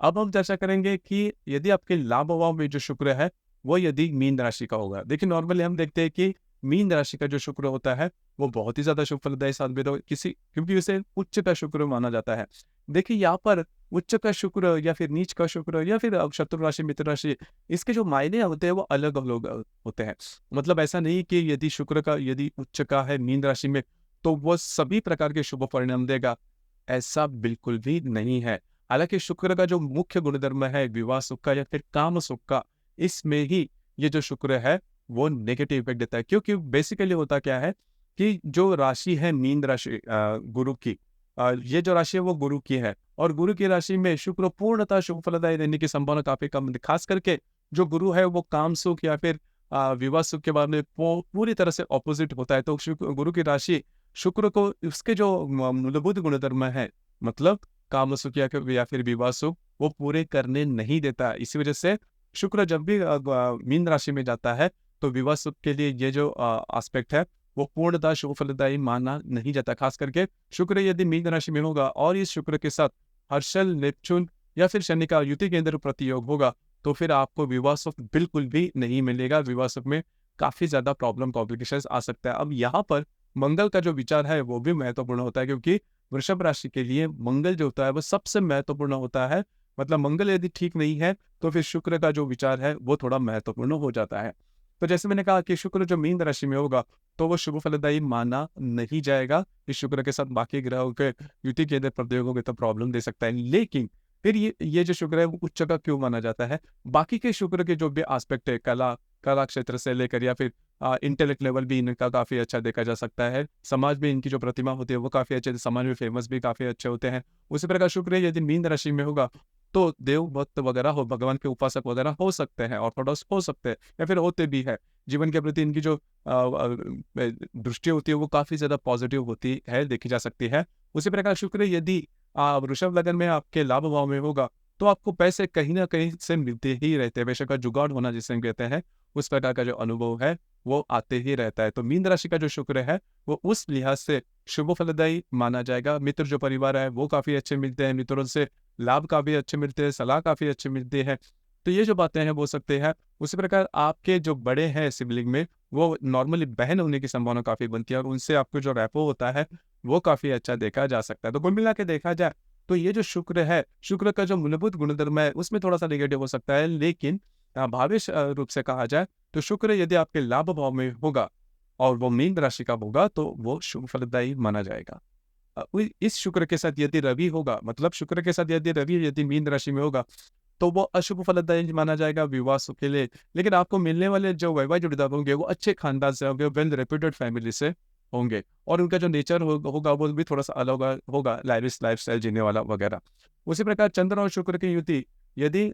अब हम चर्चा करेंगे कि यदि आपके लाभ भाव में जो शुक्र है, वो यदि मीन राशि का होगा। देखिए नॉर्मली हम देखते हैं कि मीन राशि का जो शुक्र होता है, वो बहुत ही ज़्यादा शुभ फलदायी साबित हो क्योंकि उसे उच्च का शुक्र माना जाता है। देखिए यहाँ पर उच्च का शुक्र या फिर नीच का शुक्र या फिर शत्रु राशि, मित्र राशि, इसके जो मायने होते हैं वो अलग-अलग होते हैं। मतलब ऐसा नहीं कि यदि उच्च का है मीन राशि में, तो वो सभी प्रकार के शुभ परिणाम देगा, ऐसा बिल्कुल भी नहीं है। हालाँकि शुक्र का जो मुख्य गुणधर्म है विवाह सुख का या फिर काम सुख का, इसमें ही ये जो शुक्र है वो नेगेटिव इफेक्ट देता है क्योंकि बेसिकली होता क्या है कि जो राशि है मीन राशि गुरु की, ये जो राशि है वो गुरु की है और गुरु की राशि में शुक्र पूर्णतः शुभ फलदायी देने की संभावना काफी कम है। खास करके जो गुरु है वो काम सुख या फिर विवाह सुख के बारे में पूरी तरह से ऑपोजिट होता है। तो गुरु की राशि शुक्र को उसके जो मूलभूत गुणधर्म है मतलब काम सुख या फिर विवाह सुख वो पूरे करने नहीं देता। इसी वजह से शुक्र जब भी मीन राशि में जाता है तो विवाह सुख के लिए ये जो एस्पेक्ट है वो पूर्णतः शुभ फलदायी माना नहीं जाता। खास करके शुक्र यदि मीन राशि में होगा और इस शुक्र के साथ हर्षल, नेपच्यून या फिर शनि का युति के अंदर प्रतियोग होगा तो फिर आपको विवाह सुख बिल्कुल भी नहीं मिलेगा। विवाह सुख में काफी ज्यादा प्रॉब्लम कॉम्प्लिकेशंस आ सकता है। अब यहाँ पर मंगल का जो विचार है वो भी महत्वपूर्ण होता है क्योंकि वृषभ राशि के लिए मंगल जो होता है वो सबसे महत्वपूर्ण होता है। मतलब मंगल यदि ठीक नहीं है तो फिर शुक्र का जो विचार है वो थोड़ा महत्वपूर्ण हो जाता है। तो जैसे मैंने कहा कि शुक्र जो मीन राशि में होगा तो वो शुभ फलदायी माना नहीं जाएगा। इस शुक्र के साथ बाकी ग्रहों के युति के अंदर प्रयोग होंगे तो प्रॉब्लम दे सकता है। लेकिन फिर ये जो शुक्र है वो उच्च का क्यों माना जाता है? बाकी के शुक्र के जो भी एस्पेक्ट है कला क्षेत्र से लेकर या फिर इंटेलेक्ट लेवल भी इनका काफ़ी अच्छा देखा जा सकता है। समाज में इनकी जो प्रतिमा होती है वो काफ़ी अच्छे समाज में फेमस भी काफ़ी अच्छे होते हैं। उसी प्रकार शुक्र यदि मीन राशि में होगा तो देव भक्त वगैरह हो, भगवान के उपासक वगैरह हो सकते हैं, ऑर्थोडॉक्स हो सकते हैं या फिर होते भी हैं। जीवन के प्रति इनकी जो दृष्टि होती है वो काफ़ी ज़्यादा पॉजिटिव होती है, देखी जा सकती है। उसी प्रकार शुक्र यदि वृषभ लग्न में आपके लाभ भाव में होगा तो आपको पैसे कहीं न कहीं से मिलते ही रहते हैं। बेशक का जुगाड़ होना जिसे हम कहते हैं, उस प्रकार का जो अनुभव है वो आते ही रहता है। तो मीन राशि का जो शुक्र है वो उस लिहाज से शुभ फलदायी माना जाएगा। मित्र जो परिवार है वो काफ़ी अच्छे मिलते हैं, मित्रों से लाभ काफ़ी अच्छे मिलते हैं, सलाह काफ़ी अच्छी मिलती है। तो ये जो बातें हैं वो सकते हैं। उसी प्रकार आपके जो बड़े हैं सिबलिंग में, वो नॉर्मली बहन होने की संभावना काफ़ी बनती है और उनसे आपको जो रेपो होता है वो काफ़ी अच्छा देखा जा सकता है। तो कुल मिला के देखा जाए तो ये जो शुक्र है, शुक्र का जो मूलभूत गुणधर्म है उसमें थोड़ा-सा नेगेटिव हो सकता है, लेकिन भावेश रूप से कहा जाए तो शुक्र यदि आपके लाभ भाव में होगा और वो मीन राशि का होगा तो वो शुभ फलदायी माना जाएगा। इस शुक्र के साथ यदि रवि होगा, मतलब शुक्र के साथ यदि मीन राशि में होगा तो वो अशुभ फलदायी माना जाएगा विवाह सुख के लिए। लेकिन आपको मिलने वाले जो वैवाहिक जोड़ीदार होंगे वो अच्छे खानदान से होंगे, वेल रेप्यूटेड फैमिली से होंगे और उनका जो नेचर होगा वो भी थोड़ा-सा अलग होगा, लाइफ़स्टाइल जीने वाला वगैरह। उसी प्रकार चंद्र और शुक्र की युति यदि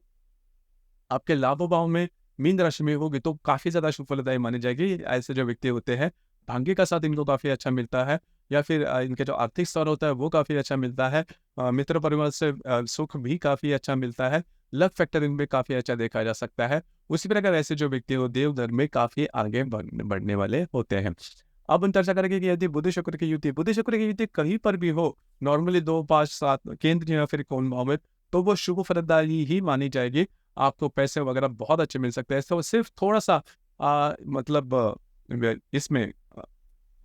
आपके लाभ भाव में मीन राशि में होगी तो काफ़ी ज़्यादा शुभ फलदायी मानी जाएगी। ऐसे जो व्यक्ति होते हैं, भाग्य का साथ इनको काफ़ी अच्छा मिलता है या फिर इनके जो आर्थिक स्तर होता है वो काफ़ी अच्छा मिलता है। मित्र परिवार से सुख भी काफ़ी अच्छा मिलता है। लक फैक्टर इनमें काफ़ी अच्छा देखा जा सकता है। उसी प्रकार ऐसे जो व्यक्ति हो देव धर्म में काफ़ी आगे बढ़ने वाले होते हैं। अब हम चर्चा करेंगे कि यदि बुध शुक्र की युति कहीं पर भी हो, नॉर्मली 2, 5, 7 केंद्र या फिर कोण भाव में, तो वो शुभ फलदायी ही मानी जाएगी। आपको पैसे वगैरह बहुत अच्छे मिल सकते हैं। तो सिर्फ थोड़ा-सा मतलब इसमें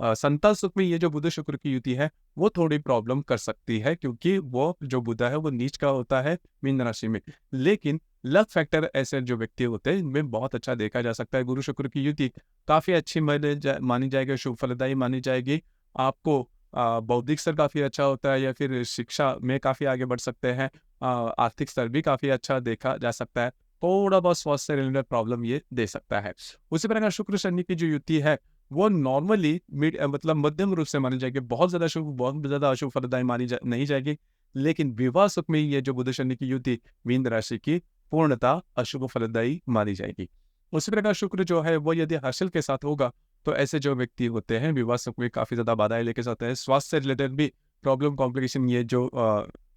संतान सुख में ये जो बुध शुक्र की युति है, वो थोड़ी प्रॉब्लम कर सकती है क्योंकि वो जो बुध है वो नीच का होता है मीन राशि में। लेकिन लक फैक्टर ऐसे जो व्यक्ति होते हैं इनमें बहुत अच्छा देखा जा सकता है। गुरु शुक्र की युति काफ़ी अच्छी मानी जाएगी, शुभ फलदायी मानी जाएगी। आपको बौद्धिक स्तर काफ़ी अच्छा होता है या फिर शिक्षा में काफ़ी आगे बढ़ सकते हैं। आर्थिक स्तर भी काफ़ी अच्छा देखा जा सकता है। थोड़ा बहुत स्वास्थ्य से रिलेटेड प्रॉब्लम ये दे सकता है। उसी प्रकार शुक्र शनि की जो युति है वो नॉर्मली मतलब मध्यम रूप से मानी जाएगी। बहुत ज़्यादा शुभ, बहुत ज़्यादा अशुभ फलदायी नहीं जाएगी। लेकिन विवाह सुख में ये जो बुध शनि की युति मीन राशि की पूर्णतः अशुभ फलदायी मानी जाएगी। उसी प्रकार शुक्र जो है वो यदि हर्षल के साथ होगा तो ऐसे जो व्यक्ति होते हैं विवाह सुख में काफ़ी ज़्यादा बाधाएँ लेके जाते हैं। स्वास्थ्य से रिलेटेड भी प्रॉब्लम कॉम्प्लिकेशन ये जो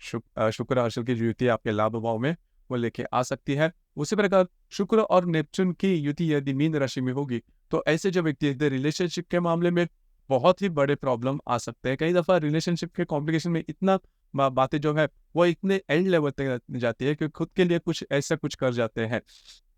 शुक्र हर्षल की जो युति आपके लाभ भाव में वो लेके आ सकती है। उसी प्रकार शुक्र और नेपच्यून की युति यदि मीन राशि में होगी तो ऐसे जो व्यक्ति रिलेशनशिप के मामले में बहुत ही बड़े प्रॉब्लम आ सकते हैं। कई दफ़ा रिलेशनशिप के कॉम्प्लिकेशन में इतना बातें जो है वो इतने एंड लेवल तक जाती है कि खुद के लिए कुछ कर जाते हैं।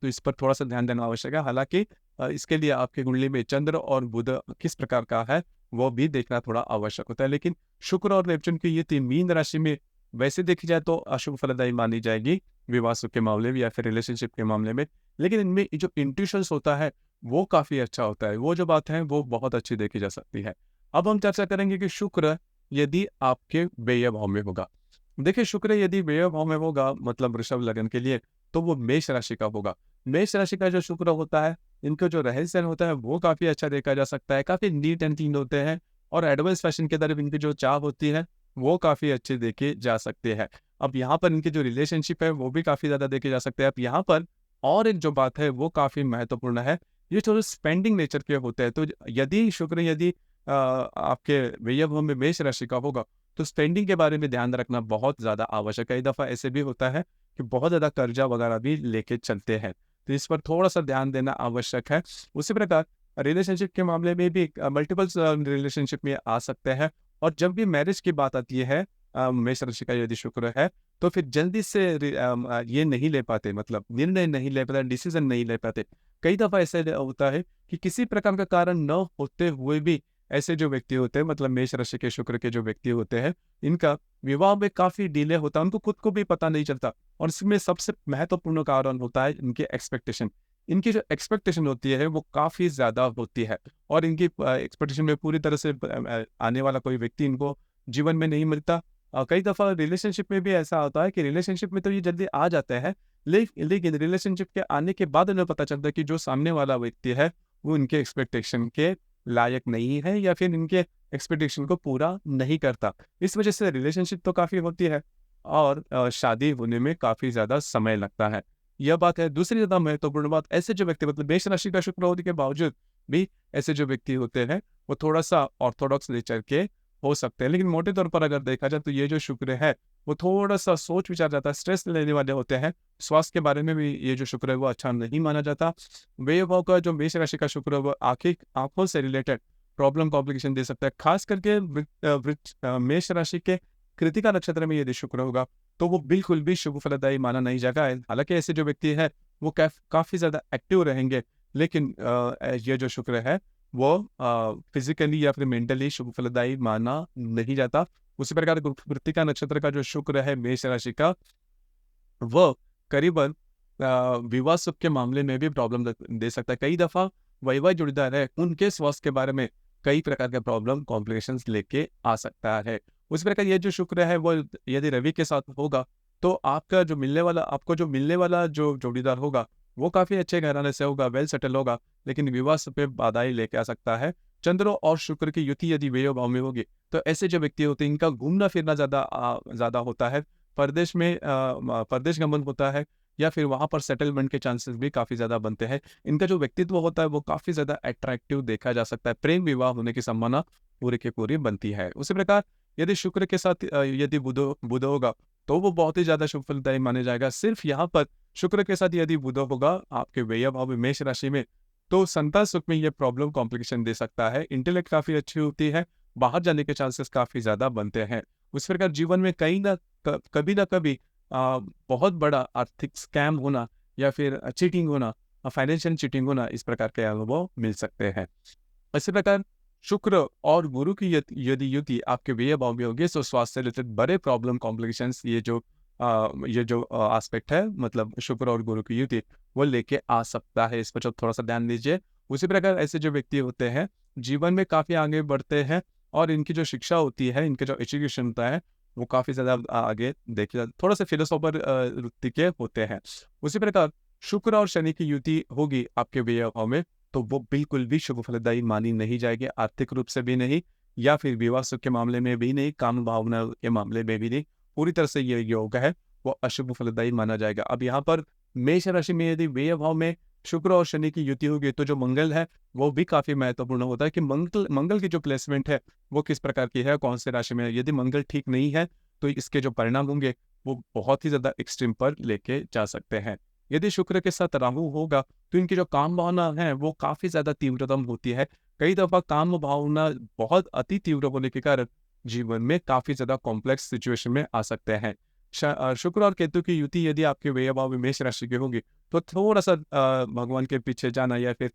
तो इस पर थोड़ा-सा ध्यान देना आवश्यक है। हालाँकि इसके लिए आपकी कुंडली में चंद्र और बुध किस प्रकार का है, वो भी देखना थोड़ा आवश्यक होता है। लेकिन शुक्र और नेपच्यून की युति मीन राशि में वैसे देखी जाए तो अशुभ फलदायी मानी जाएगी, विवाह सुख के मामले में या फिर रिलेशनशिप के मामले में। लेकिन इनमें जो इंट्यूशंस होता है, वो काफ़ी अच्छा होता है। वो जो बात है, वो बहुत अच्छी देखी जा सकती है। अब हम चर्चा करेंगे कि शुक्र यदि आपके व्यय भाव में होगा। देखिए, शुक्र यदि व्यय भाव में होगा, मतलब वृषभ लग्न के लिए, तो वो मेष राशि का होगा। मेष राशि का जो शुक्र होता है, इनका जो रहन-सहन होता है, वो काफ़ी अच्छा देखा जा सकता है। काफ़ी नीट एंड क्लीन होते हैं और एडवांस फैशन की तरफ इनकी जो चाह होती है, वो काफ़ी अच्छी देखी जा सकती है। अब यहाँ पर इनकी जो रिलेशनशिप है, वो भी काफ़ी ज़्यादा देखे जा सकते हैं। अब यहाँ पर और एक जो बात है, वो काफ़ी महत्वपूर्ण है। ये थोड़े स्पेंडिंग नेचर के होते हैं, तो यदि शुक्र यदि आपके व्यय भाव में मेष राशि का होगा, तो स्पेंडिंग के बारे में ध्यान रखना बहुत ज़्यादा आवश्यक है। कई दफ़ा ऐसे भी होता है कि बहुत ज़्यादा कर्जा वगैरह भी लेके चलते हैं, तो इस पर थोड़ा-सा ध्यान देना आवश्यक है। उसी प्रकार रिलेशनशिप के मामले में भी मल्टीपल्स रिलेशनशिप में आ सकते हैं और जब भी मैरिज की बात आती है मेष राशि का यदि शुक्र है, तो फिर जल्दी से ये नहीं ले पाते, मतलब निर्णय नहीं ले पाते, डिसीज़न नहीं ले पाते। कई दफ़ा ऐसा होता है कि किसी प्रकार का कारण न होते हुए भी ऐसे जो व्यक्ति होते हैं, मतलब मेष राशि के शुक्र के जो व्यक्ति होते हैं, इनका विवाह में काफ़ी डिले होता है, उनको खुद को भी पता नहीं चलता और इसमें सबसे महत्वपूर्ण कारण होता है इनके एक्सपेक्टेशन। इनकी जो एक्सपेक्टेशन होती है वो काफ़ी ज़्यादा होती है और इनकी एक्सपेक्टेशन में पूरी तरह से आने वाला कोई व्यक्ति इनको जीवन में नहीं मिलता। कई दफ़ा रिलेशनशिप में भी ऐसा होता है कि रिलेशनशिप में तो ये जल्दी आ जाते हैं, लेकिन रिलेशनशिप के आने के बाद इन्हें पता चलता है कि जो सामने वाला व्यक्ति है, वो इनके एक्सपेक्टेशन के लायक नहीं है या फिर इनके एक्सपेक्टेशन को पूरा नहीं करता। इस वजह से रिलेशनशिप तो काफ़ी होती है और शादी होने में काफ़ी ज़्यादा समय लगता है। यह बात है। दूसरी ज़्यादा महत्वपूर्ण बात, ऐसे जो व्यक्ति मतलब मेष राशि का शुक्र होने के बावजूद भी ऐसे जो व्यक्ति होते हैं वो थोड़ा-सा ऑर्थोडॉक्स नेचर के हो सकते हैं। लेकिन मोटे तौर पर अगर देखा जाए तो ये जो शुक्र है वो थोड़ा-सा सोच-विचार ज़्यादा स्ट्रेस लेने वाले होते हैं। स्वास्थ्य के बारे में भी ये जो शुक्र है वो अच्छा नहीं माना जाता। व्यय-भाव का जो मेष राशि का शुक्र है वो आँखों से रिलेटेड प्रॉब्लम कॉम्प्लिकेशन दे सकता है। ख़ास करके मेष राशि के कृतिका नक्षत्र में यदि शुक्र होगा तो वो बिल्कुल भी शुभ फलदायी माना नहीं जाएगा। हालाँकि ऐसे जो व्यक्ति है वो काफ़ी ज़्यादा एक्टिव रहेंगे, लेकिन ये जो शुक्र है वो फिज़िकली या फिर मेंटली शुभ फलदायी माना नहीं जाता। उसी प्रकार कृत्तिका नक्षत्र का जो शुक्र है मेष राशि का, वो करीबन विवाह सुख के मामले में भी प्रॉब्लम दे सकता है। कई दफ़ा वैवाहिक जोड़ीदार है, उनके स्वास्थ्य के बारे में कई प्रकार के प्रॉब्लम कॉम्प्लिकेशंस लेके आ सकता है। उसी प्रकार ये जो शुक्र है वो यदि रवि के साथ होगा, तो आपको जो मिलने वाला जो जोड़ीदार होगा, वो काफ़ी अच्छे घराने से होगा, वेल सेटल होगा, लेकिन विवाह से पे बाधाएँ लेके आ सकता है। चंद्र और शुक्र की युति यदि व्यय भाव में होगी, तो ऐसे जो व्यक्ति होते हैं इनका घूमना-फिरना ज़्यादा होता है। परदेश गमन होता है या फिर वहाँ पर सेटलमेंट के चांसेस भी काफ़ी ज़्यादा बनते हैं। इनका जो व्यक्तित्व होता है वो काफ़ी ज़्यादा अट्रैक्टिव देखा जा सकता है। प्रेम विवाह होने की संभावना पूरी की पूरी बनती है। उसी प्रकार यदि शुक्र के साथ यदि बुध होगा तो वो बहुत ही ज़्यादा शुभ फलदायी माने जाएगा। सिर्फ यहाँ पर शुक्र के साथ यदि बुध होगा आपके व्यय भाव में मेष राशि में, तो संतान सुख में ये प्रॉब्लम कॉम्प्लिकेशन दे सकता है। इंटेलेक्ट काफ़ी अच्छी होती है, बाहर जाने के चांसेस काफ़ी ज़्यादा बनते हैं। उस प्रकार जीवन में कभी ना कभी बहुत बड़ा आर्थिक स्कैम होना या फिर चीटिंग होना, फाइनेंशियल चीटिंग होना, इस प्रकार के अनुभव मिल सकते हैं। इसी प्रकार शुक्र और गुरु की यदि युति आपके व्यय भाव में होगी तो स्वास्थ्य से रिलेटेड बड़े प्रॉब्लम कॉम्प्लिकेशंस ये जो एस्पेक्ट है मतलब शुक्र और गुरु की युति वो लेके आ सकता है। इस पर थोड़ा सा ध्यान दीजिए। उसी प्रकार ऐसे जो व्यक्ति होते हैं जीवन में काफ़ी आगे बढ़ते हैं और इनकी जो शिक्षा होती है, इनके जो एजुकेशन होता है वो काफ़ी ज़्यादा आगे देखिए थोड़ा सा फिलोसोफर वृत्ति के होते हैं। उसी प्रकार शुक्र और शनि की युति होगी आपके व्यय भाव में तो वो बिल्कुल भी शुभ फलदायी मानी नहीं जाएगी, आर्थिक रूप से भी नहीं या फिर विवाह सुख के मामले में भी नहीं, काम भावना के मामले में भी नहीं। पूरी तरह से ये योग है वो अशुभ फलदायी माना जाएगा। अब यहाँ पर मेष राशि में यदि व्यय भाव में शुक्र और शनि की युति होगी तो जो मंगल है वो भी काफी महत्वपूर्ण होता है कि मंगल की जो प्लेसमेंट है वो किस प्रकार की है, कौन से राशि में है। यदि मंगल ठीक नहीं है तो इसके जो परिणाम होंगे वो बहुत ही ज्यादा एक्सट्रीम पर लेके जा सकते हैं। यदि शुक्र के साथ राहु होगा तो इनकी जो काम भावना है वो काफी ज्यादा तीव्रतम होती है। कई दफा काम भावना बहुत अति तीव्र होने के कारण जीवन में काफी ज्यादा कॉम्प्लेक्स सिचुएशन में आ सकते हैं। शुक्र और केतु की युति यदि आपके व्यय भाव में मेष राशि की होगी तो थोड़ा सा भगवान के पीछे जाना या फिर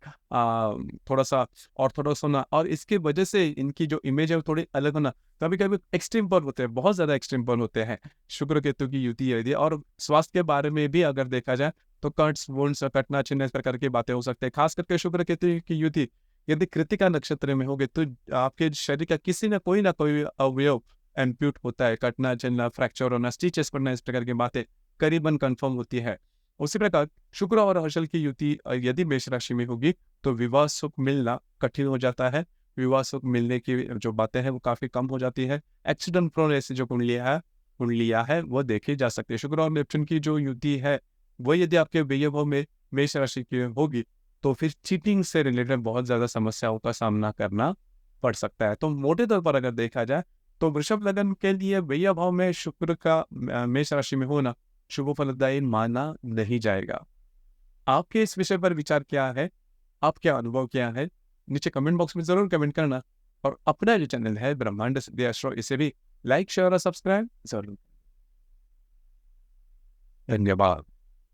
थोड़ा सा ऑर्थोडॉक्स होना और इसकी वजह से इनकी जो इमेज है वो थोड़ी अलग होना, कभी कभी एक्सट्रीम पर होते हैं, बहुत ज्यादा एक्सट्रीम पर होते हैं शुक्र केतु की युति यदि। और स्वास्थ्य के बारे में भी अगर देखा जाए तो कट्स वुंड्स कटना छिन्ना इस प्रकार की बातें हो सकती है। खास करके शुक्र केतु की युति यदि कृतिका नक्षत्र में होगी तो आपके शरीर का किसी न कोई अवयव एम्प्यूट होता है, कटना छिलना, फ्रैक्चर होना, स्टिचेस पड़ना, इस प्रकार की बातें करीबन कंफर्म होती है। उसी प्रकार शुक्र और हर्षल की युति यदि मेष राशि में होगी तो विवाह सुख मिलना कठिन हो जाता है। विवाह सुख मिलने की जो बातें हैं वो काफी कम हो जाती है। एक्सीडेंट प्रोन ऐसी जो कुंडलियां है वो देखी जा सकती है। शुक्र और नेपच्यून की जो युति है वो यदि आपके व्यय भाव में मेष राशि की होगी तो फिर चीटिंग से रिलेटेड बहुत ज्यादा समस्याओं का सामना करना पड़ सकता है। तो मोटे तौर पर अगर देखा जाए तो वृषभ लग्न के लिए व्यय भाव में शुक्र का मेष राशि में होना शुभ फलदायी माना नहीं जाएगा। आपके इस विषय पर विचार क्या है, आपके अनुभव क्या है, नीचे कमेंट बॉक्स में जरूर कमेंट करना और अपना जो चैनल है ब्रह्मांड सिद्धि एस्ट्रो इसे भी लाइक शेयर और सब्सक्राइब जरूर। धन्यवाद।